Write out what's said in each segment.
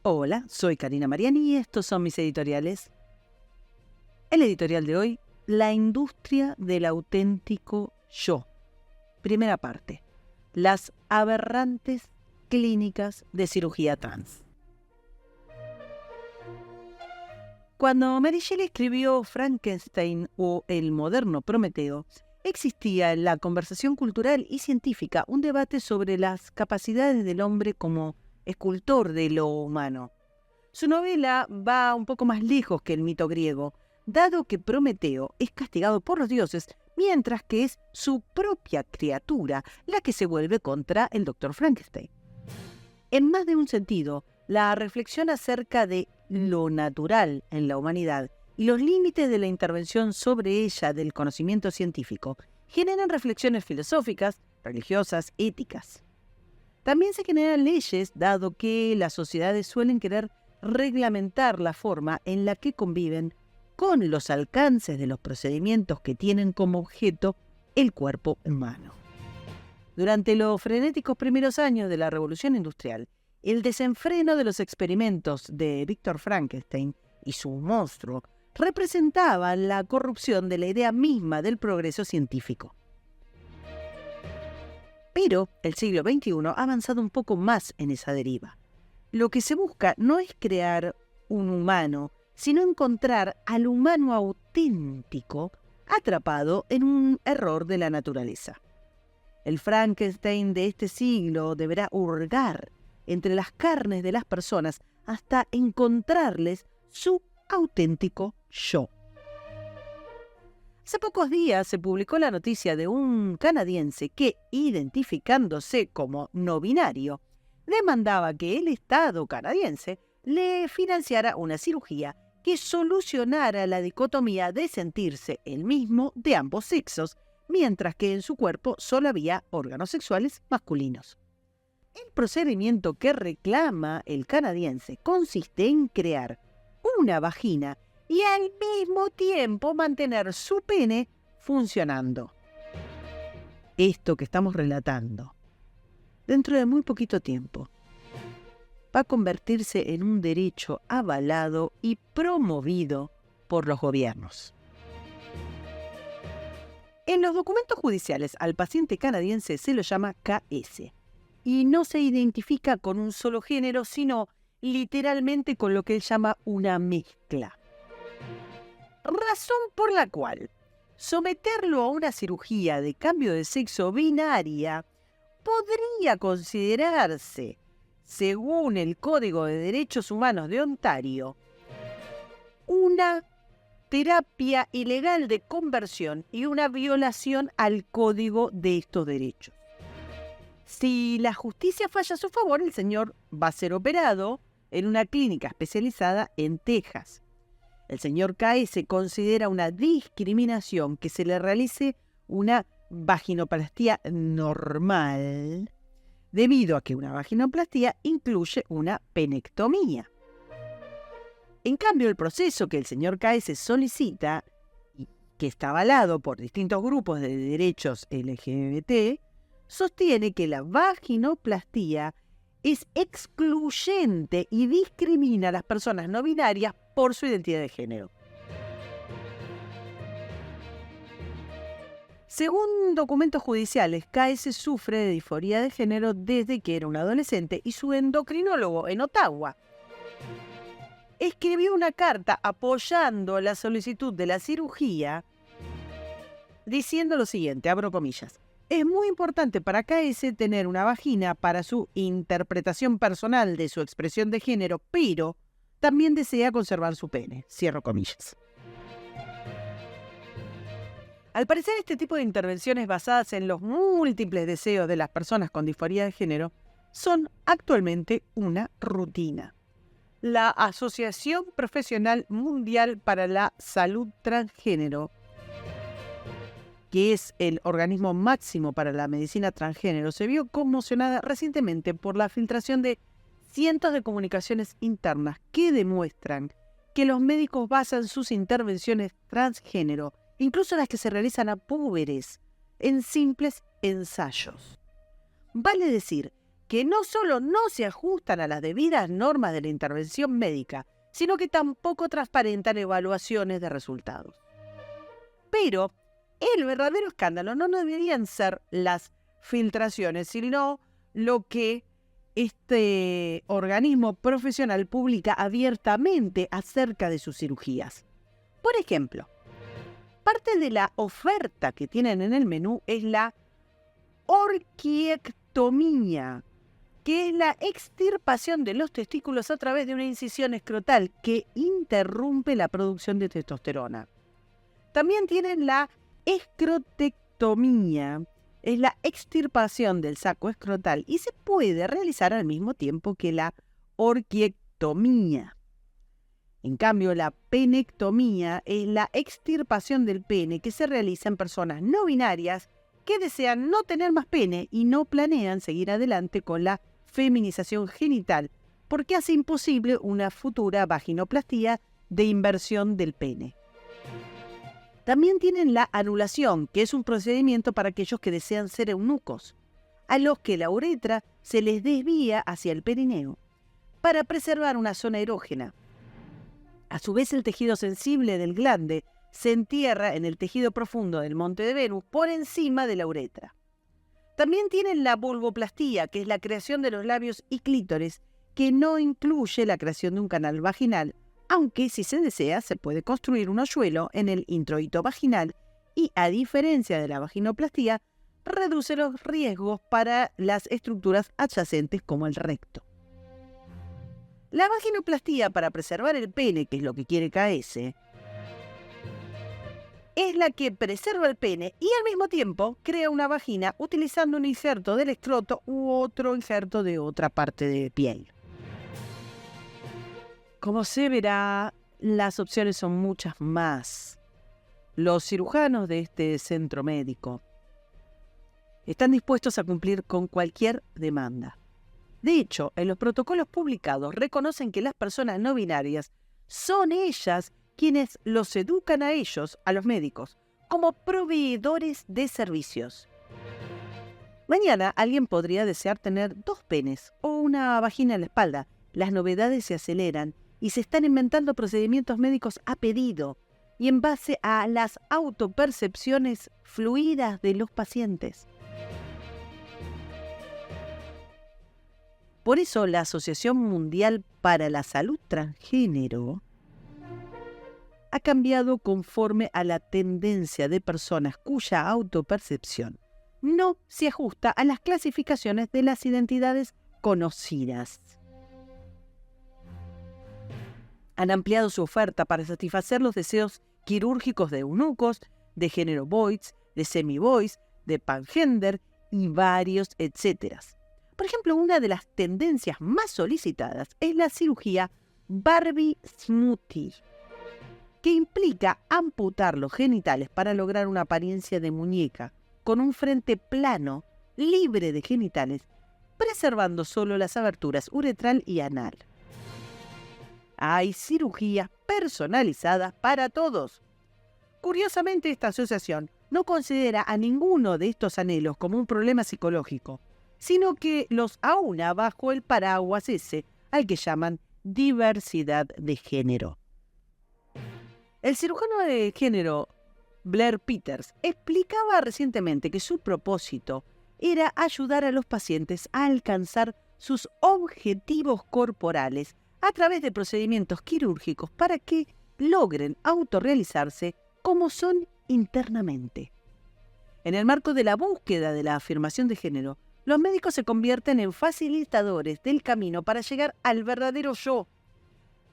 Hola, soy Karina Mariani y estos son mis editoriales. El editorial de hoy, la industria del auténtico yo. Primera parte, las aberrantes clínicas de cirugía trans. Cuando Mary Shelley escribió Frankenstein o El moderno Prometeo, existía en la conversación cultural y científica un debate sobre las capacidades del hombre como escultor de lo humano. Su novela va un poco más lejos que el mito griego, dado que Prometeo es castigado por los dioses, mientras que es su propia criatura la que se vuelve contra el Dr. Frankenstein. En más de un sentido, la reflexión acerca de lo natural en la humanidad y los límites de la intervención sobre ella del conocimiento científico generan reflexiones filosóficas, religiosas, éticas. También se generan leyes, dado que las sociedades suelen querer reglamentar la forma en la que conviven con los alcances de los procedimientos que tienen como objeto el cuerpo humano. Durante los frenéticos primeros años de la Revolución Industrial, el desenfreno de los experimentos de Víctor Frankenstein y su monstruo representaban la corrupción de la idea misma del progreso científico. Pero el siglo XXI ha avanzado un poco más en esa deriva. Lo que se busca no es crear un humano, sino encontrar al humano auténtico atrapado en un error de la naturaleza. El Frankenstein de este siglo deberá hurgar entre las carnes de las personas hasta encontrarles su auténtico yo. Hace pocos días se publicó la noticia de un canadiense que, identificándose como no binario, demandaba que el Estado canadiense le financiara una cirugía que solucionara la dicotomía de sentirse el mismo de ambos sexos, mientras que en su cuerpo solo había órganos sexuales masculinos. El procedimiento que reclama el canadiense consiste en crear una vagina y al mismo tiempo mantener su pene funcionando. Esto que estamos relatando, dentro de muy poquito tiempo, va a convertirse en un derecho avalado y promovido por los gobiernos. En los documentos judiciales al paciente canadiense se lo llama KS y no se identifica con un solo género, sino literalmente con lo que él llama una mezcla. Razón por la cual someterlo a una cirugía de cambio de sexo binaria podría considerarse, según el Código de Derechos Humanos de Ontario, una terapia ilegal de conversión y una violación al código de estos derechos. Si la justicia falla a su favor, el señor va a ser operado en una clínica especializada en Texas. El señor KS considera una discriminación que se le realice una vaginoplastia normal, debido a que una vaginoplastia incluye una penectomía. En cambio, el proceso que el señor KS solicita, y que está avalado por distintos grupos de derechos LGBT, sostiene que la vaginoplastia es excluyente y discrimina a las personas no binarias por su identidad de género. Según documentos judiciales, KS sufre de disforia de género desde que era un adolescente y su endocrinólogo en Ottawa escribió una carta apoyando la solicitud de la cirugía diciendo lo siguiente, abro comillas: es muy importante para KS tener una vagina para su interpretación personal de su expresión de género, pero también desea conservar su pene, cierro comillas. Al parecer, este tipo de intervenciones basadas en los múltiples deseos de las personas con disforia de género son actualmente una rutina. La Asociación Profesional Mundial para la Salud Transgénero, que es el organismo máximo para la medicina transgénero, se vio conmocionada recientemente por la filtración de cientos de comunicaciones internas que demuestran que los médicos basan sus intervenciones transgénero, incluso las que se realizan a púberes, en simples ensayos. Vale decir que no solo no se ajustan a las debidas normas de la intervención médica, sino que tampoco transparentan evaluaciones de resultados. Pero el verdadero escándalo no deberían ser las filtraciones, sino lo que este organismo profesional publica abiertamente acerca de sus cirugías. Por ejemplo, parte de la oferta que tienen en el menú es la orquiectomía, que es la extirpación de los testículos a través de una incisión escrotal que interrumpe la producción de testosterona. También tienen la escrotectomía, es la extirpación del saco escrotal y se puede realizar al mismo tiempo que la orquiectomía. En cambio, la penectomía es la extirpación del pene que se realiza en personas no binarias que desean no tener más pene y no planean seguir adelante con la feminización genital, porque hace imposible una futura vaginoplastía de inversión del pene. También tienen la anulación, que es un procedimiento para aquellos que desean ser eunucos, a los que la uretra se les desvía hacia el perineo, para preservar una zona erógena. A su vez, el tejido sensible del glande se entierra en el tejido profundo del monte de Venus por encima de la uretra. También tienen la vulvoplastía, que es la creación de los labios y clítoris, que no incluye la creación de un canal vaginal, aunque si se desea se puede construir un hoyuelo en el introito vaginal y, a diferencia de la vaginoplastía, reduce los riesgos para las estructuras adyacentes como el recto. La vaginoplastía para preservar el pene, que es lo que quiere KS, es la que preserva el pene y al mismo tiempo crea una vagina utilizando un injerto del escroto u otro injerto de otra parte de piel. Como se verá, las opciones son muchas más. Los cirujanos de este centro médico están dispuestos a cumplir con cualquier demanda. De hecho, en los protocolos publicados reconocen que las personas no binarias son ellas quienes los educan a ellos, a los médicos, como proveedores de servicios. Mañana alguien podría desear tener 2 penes o una vagina en la espalda. Las novedades se aceleran y se están inventando procedimientos médicos a pedido y en base a las autopercepciones fluidas de los pacientes. Por eso la Asociación Mundial para la Salud Transgénero ha cambiado conforme a la tendencia de personas cuya autopercepción no se ajusta a las clasificaciones de las identidades conocidas. Han ampliado su oferta para satisfacer los deseos quirúrgicos de eunucos, de género boys, de semi-boys, de pangender y varios etcétera. Por ejemplo, una de las tendencias más solicitadas es la cirugía Barbie Smoothie, que implica amputar los genitales para lograr una apariencia de muñeca, con un frente plano, libre de genitales, preservando solo las aberturas uretral y anal. Hay cirugías personalizadas para todos. Curiosamente, esta asociación no considera a ninguno de estos anhelos como un problema psicológico, sino que los aúna bajo el paraguas ese al que llaman diversidad de género. El cirujano de género Blair Peters explicaba recientemente que su propósito era ayudar a los pacientes a alcanzar sus objetivos corporales a través de procedimientos quirúrgicos para que logren autorrealizarse como son internamente. En el marco de la búsqueda de la afirmación de género, los médicos se convierten en facilitadores del camino para llegar al verdadero yo,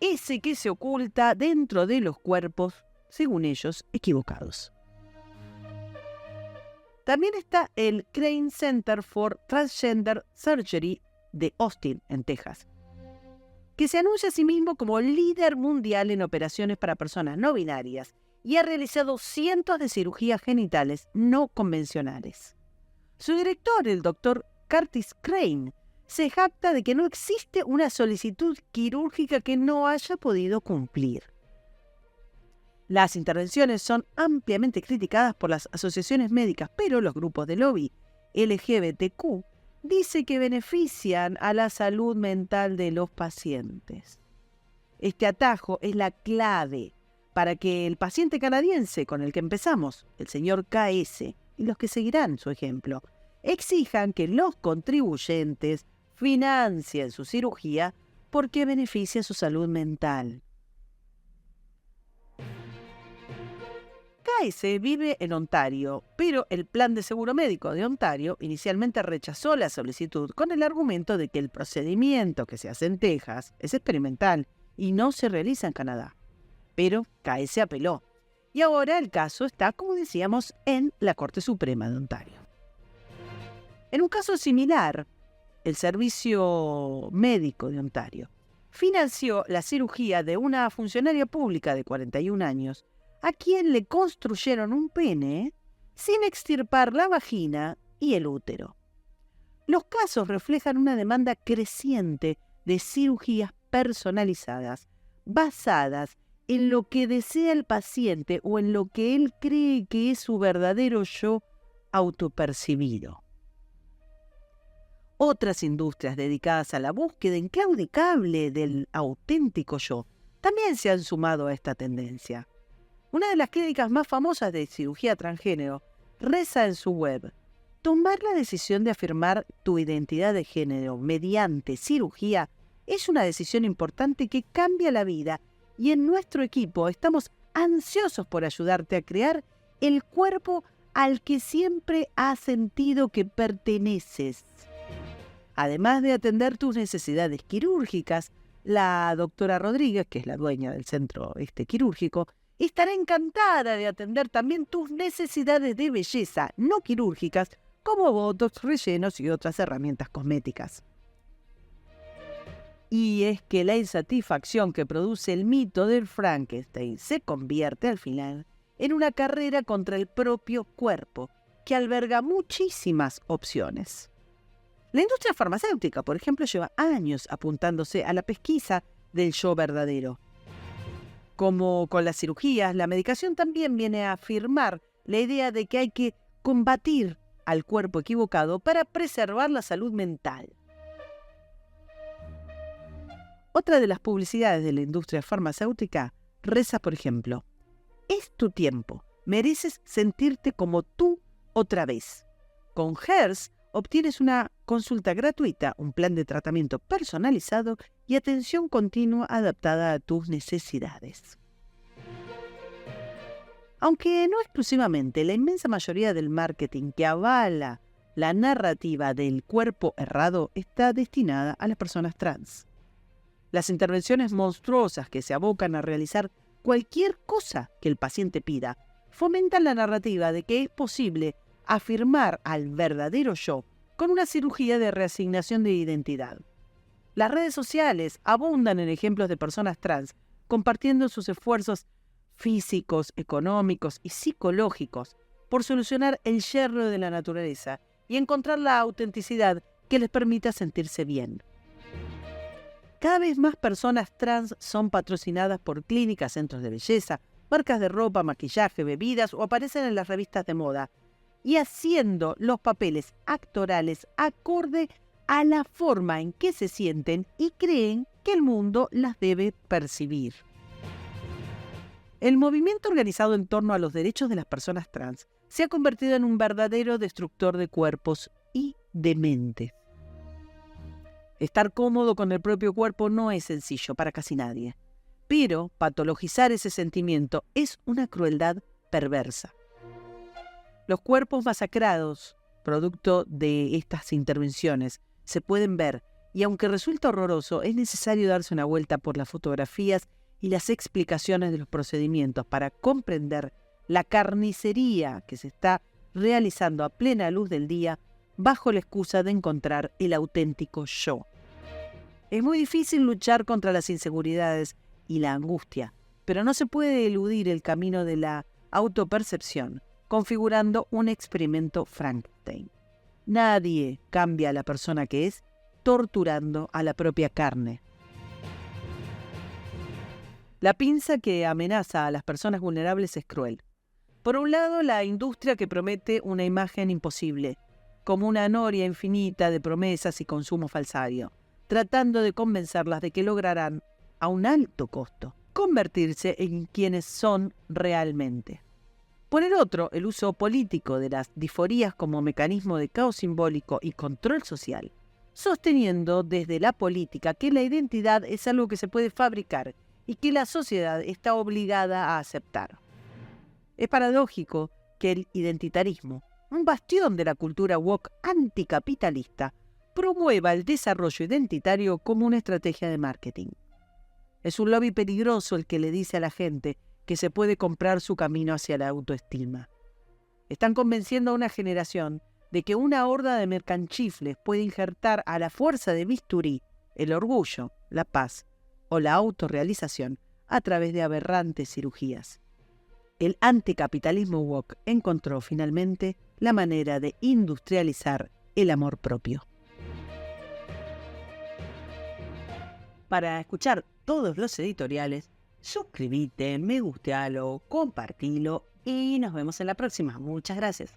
ese que se oculta dentro de los cuerpos, según ellos, equivocados. También está el Crane Center for Transgender Surgery de Austin, en Texas, que se anuncia a sí mismo como líder mundial en operaciones para personas no binarias y ha realizado cientos de cirugías genitales no convencionales. Su director, el Dr. Curtis Crane, se jacta de que no existe una solicitud quirúrgica que no haya podido cumplir. Las intervenciones son ampliamente criticadas por las asociaciones médicas, pero los grupos de lobby LGBTQ dice que benefician a la salud mental de los pacientes. Este atajo es la clave para que el paciente canadiense con el que empezamos, el señor KS, y los que seguirán su ejemplo, exijan que los contribuyentes financien su cirugía porque beneficia su salud mental. KS vive en Ontario, pero el Plan de Seguro Médico de Ontario inicialmente rechazó la solicitud con el argumento de que el procedimiento que se hace en Texas es experimental y no se realiza en Canadá. Pero KS apeló, y ahora el caso está, como decíamos, en la Corte Suprema de Ontario. En un caso similar, el Servicio Médico de Ontario financió la cirugía de una funcionaria pública de 41 años a quien le construyeron un pene sin extirpar la vagina y el útero. Los casos reflejan una demanda creciente de cirugías personalizadas basadas en lo que desea el paciente o en lo que él cree que es su verdadero yo autopercibido. Otras industrias dedicadas a la búsqueda inclaudicable del auténtico yo también se han sumado a esta tendencia. Una de las clínicas más famosas de cirugía transgénero reza en su web: tomar la decisión de afirmar tu identidad de género mediante cirugía es una decisión importante que cambia la vida, y en nuestro equipo estamos ansiosos por ayudarte a crear el cuerpo al que siempre has sentido que perteneces. Además de atender tus necesidades quirúrgicas, la doctora Rodríguez, que es la dueña del centro quirúrgico, estará encantada de atender también tus necesidades de belleza no quirúrgicas, como botox, rellenos y otras herramientas cosméticas. Y es que la insatisfacción que produce el mito del Frankenstein se convierte al final en una carrera contra el propio cuerpo, que alberga muchísimas opciones. La industria farmacéutica, por ejemplo, lleva años apuntándose a la pesquisa del yo verdadero. Como con las cirugías, la medicación también viene a afirmar la idea de que hay que combatir al cuerpo equivocado para preservar la salud mental. Otra de las publicidades de la industria farmacéutica reza, por ejemplo: es tu tiempo, mereces sentirte como tú otra vez. Con Hers obtienes una consulta gratuita, un plan de tratamiento personalizado y atención continua adaptada a tus necesidades. Aunque no exclusivamente, la inmensa mayoría del marketing que avala la narrativa del cuerpo errado está destinada a las personas trans. Las intervenciones monstruosas que se abocan a realizar cualquier cosa que el paciente pida fomentan la narrativa de que es posible afirmar al verdadero yo con una cirugía de reasignación de identidad. Las redes sociales abundan en ejemplos de personas trans compartiendo sus esfuerzos físicos, económicos y psicológicos por solucionar el yerro de la naturaleza y encontrar la autenticidad que les permita sentirse bien. Cada vez más personas trans son patrocinadas por clínicas, centros de belleza, marcas de ropa, maquillaje, bebidas o aparecen en las revistas de moda, y haciendo los papeles actorales acorde a la forma en que se sienten y creen que el mundo las debe percibir. El movimiento organizado en torno a los derechos de las personas trans se ha convertido en un verdadero destructor de cuerpos y de mentes. Estar cómodo con el propio cuerpo no es sencillo para casi nadie, pero patologizar ese sentimiento es una crueldad perversa. Los cuerpos masacrados, producto de estas intervenciones, se pueden ver, y aunque resulta horroroso, es necesario darse una vuelta por las fotografías y las explicaciones de los procedimientos para comprender la carnicería que se está realizando a plena luz del día bajo la excusa de encontrar el auténtico yo. Es muy difícil luchar contra las inseguridades y la angustia, pero no se puede eludir el camino de la autopercepción, configurando un experimento Frankenstein. Nadie cambia a la persona que es torturando a la propia carne. La pinza que amenaza a las personas vulnerables es cruel. Por un lado, la industria que promete una imagen imposible, como una noria infinita de promesas y consumo falsario, tratando de convencerlas de que lograrán, a un alto costo, convertirse en quienes son realmente. Por el otro, el uso político de las disforías como mecanismo de caos simbólico y control social, sosteniendo desde la política que la identidad es algo que se puede fabricar y que la sociedad está obligada a aceptar. Es paradójico que el identitarismo, un bastión de la cultura woke anticapitalista, promueva el desarrollo identitario como una estrategia de marketing. Es un lobby peligroso el que le dice a la gente que se puede comprar su camino hacia la autoestima. Están convenciendo a una generación de que una horda de mercanchifles puede injertar a la fuerza de bisturí el orgullo, la paz o la autorrealización a través de aberrantes cirugías. El anticapitalismo woke encontró finalmente la manera de industrializar el amor propio. Para escuchar todos los editoriales, suscríbete, me gustealo, compartilo y nos vemos en la próxima. Muchas gracias.